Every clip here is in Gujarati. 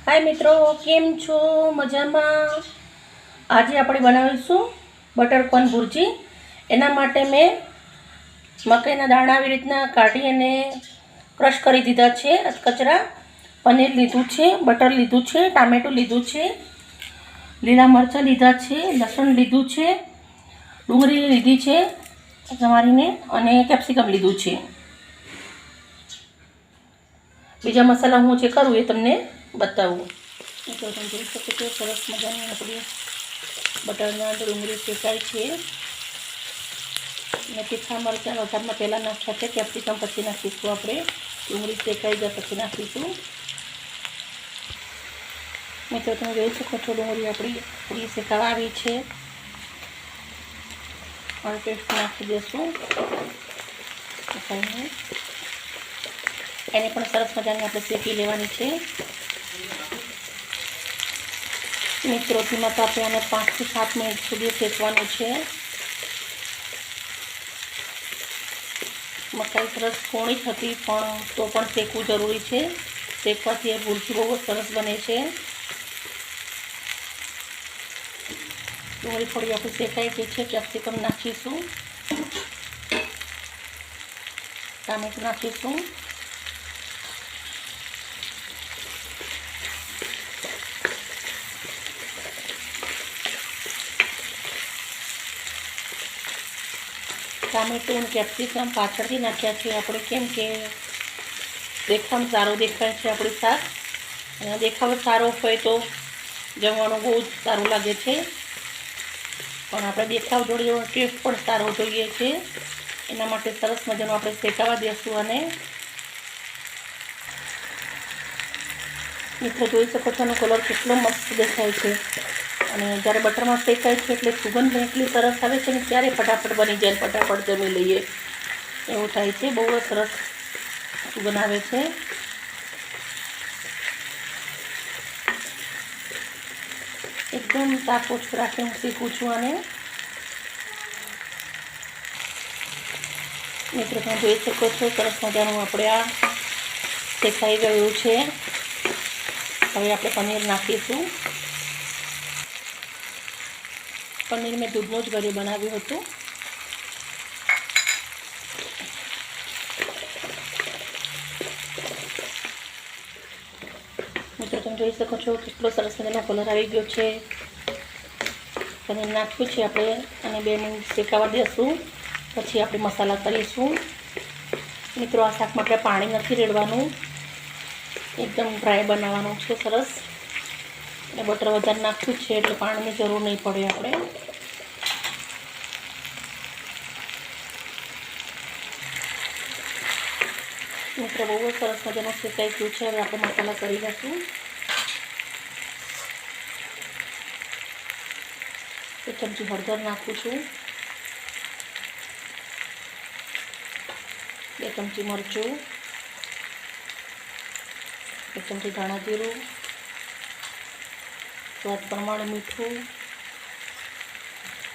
हाय मित्रों, केम छो? मजामां। आज આપણે બનાવીશું બટર કોર્ન ભુરજી। એના માટે મેં મકાઈના દાણા આવી રીતના કાઢી અને ક્રશ કરી દીધા છે કચરા। પનીર લીધું છે, બટર લીધું છે, ટામેટું લીધું છે, લીલા મરચાં લીધા છે, લસણ લીધું છે, ડુંગળી લીધી છે સમારીને અને કેપ્સિકમ લીધું છે। બીજા મસાલા હું જે કરું એ તમને बताऊँ। तो तुम જોઈ શકો છો સરસ મજાની આપણી બટરના ડુંગળી શેકાય છે। મેં તીખા મરચાં વઘારમાં પહેલાં નાખ્યા છે, કેપ્સિકમ પછી નાખીશું આપણે। ડુંગળી શેકાઈ જાય પછી નાખીશું। મિત્રો તમે જોઈ શકો છો ડુંગળી આપણી પૂરી શેકાવા આવી છે। અને પેસ્ટ નાખી દઈશું એને પણ સરસ મજાની આપણે શેકી લેવાની છે। મિત્રો ધીમા તાપે આને 5 થી 7 મિનિટ સુધી શેકવાનું છે। મકાઈ સરસ કોણી થતી પણ તો પણ શેકવું જરૂરી છે। શેકવાથી એ ભુરજી બહુ સરસ બને છે। ડુંગળી થોડી આપણી શેકાઈ ગઈ છે, કેપ્સિકમ નાખીશું, ટામેટું નાખીશું, ટામેટું અને કેપ્સિકમ પાછળથી નાખ્યા છે આપણે, કેમ કે દેખાવ સારો દેખાય છે આપણું શાક। અને દેખાવ સારો હોય તો જમવાનું બહુ જ સારું લાગે છે, પણ આપણે દેખાવ જોડે ટેસ્ટ પણ સારો જોઈએ છે। એના માટે સરસ મજાનું આપણે શેકાવા દઈશું। અને મિત્રો જોઈ શકો છો એનો કલર કેટલો મસ્ત દેખાય છે। અને જ્યારે બટરમાં શેકાય છે એટલે સુગંધ એટલી સરસ આવે છે ને ત્યારે ફટાફટ બની જાય, ફટાફટ જમી લઈએ એવું થાય છે। બહુ જ સરસ સુગંધ આવે છે। એકદમ તાપ ઓછો રાખીને શેકું છું અને મિત્રો તમે જોઈ શકો છો સરસ મજાનું આપણે આ શેકાઈ ગયું છે। હવે આપણે પનીર નાખીશું। પનીર મેં દૂધનું જ ઘરે બનાવ્યું હતું। મિત્રો તમે જોઈ શકો છો કેટલો સરસ મજાનો કલર આવી ગયો છે। પનીર નાખ્યું છે આપણે અને 2 મિનિટ શેકાવા દઈશું, પછી આપણે મસાલા કરીશું। મિત્રો આ શાકમાં આપણે પાણી નથી રેડવાનું, એકદમ ડ્રાય બનાવવાનું છે સરસ। અને બટર વધારે નાખ્યું છે એટલે પાણીની જરૂર નહીં પડે આપણે। મિત્રો બહુ જ સરસ મજાનું શેકાઈ ગયું છે। હવે આપણે મસાલા કરી લઈશું। 1 ચમચી હળદર નાખું છું, 2 ચમચી મરચું, 1 ચમચી ધાણા જીરું, સ્વાદ પ્રમાણે મીઠું,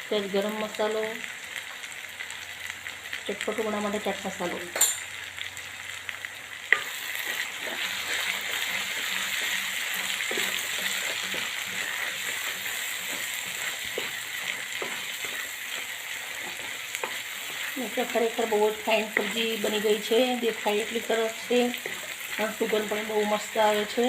સહેજ ગરમ મસાલો, ચટપટું બનાવવા માટે ચાટ મસાલો। મિત્રો ખરેખર બહુ જ ફાઇન સબ્જી બની ગઈ છે, દેખાય એટલી સરસ છે અને સુગંધ પણ બહુ મસ્ત આવે છે।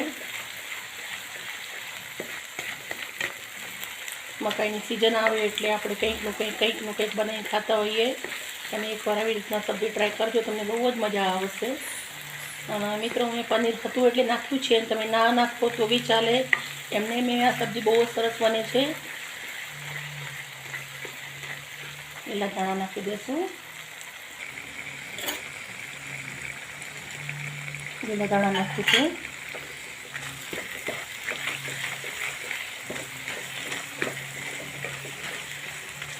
મકાઈની સિઝન આવે એટલે આપણે કંઈક નું કંઈક બનાવીને ખાતા હોઈએ। અને એકવાર આવી રીતના સબ્જી ટ્રાય કરજો, તમને બહુ જ મજા આવશે। અને મિત્રો મેં પનીર હતું એટલે નાખ્યું છે, અને તમે ના નાખો તો બી ચાલે, એમને મેં આ સબ્જી બહુ જ સરસ બને છે। લીલા ધાણા નાખી દઈશું, લીલા ધાણા નાખીશું,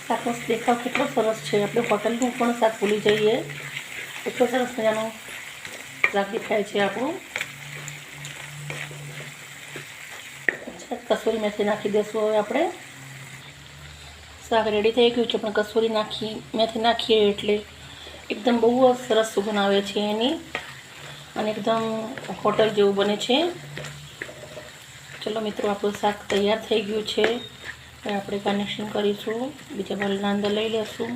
શાકનો દેખાવ કેટલો સરસ છે, આપણે હોટલનું પણ શાક ભૂલી જઈએ એટલો સરસ મજાનું શાક દેખાય છે આપણું। કસૂરી મેથી નાખી દઈશું હવે આપણે। શાક રેડી થઈ ગયું છે, પણ કસૂરી મેથી નાખીએ એટલે એકદમ બહુ જ સરસ સુગંધ આવે છે એની, અને એકદમ હોટલ જેવું બને છે। ચલો મિત્રો, આપણું શાક તૈયાર થઈ ગયું છે. હવે આપણે કનેક્શન કરીશું, બીજા ભરલા અંદર લઈ લેશું.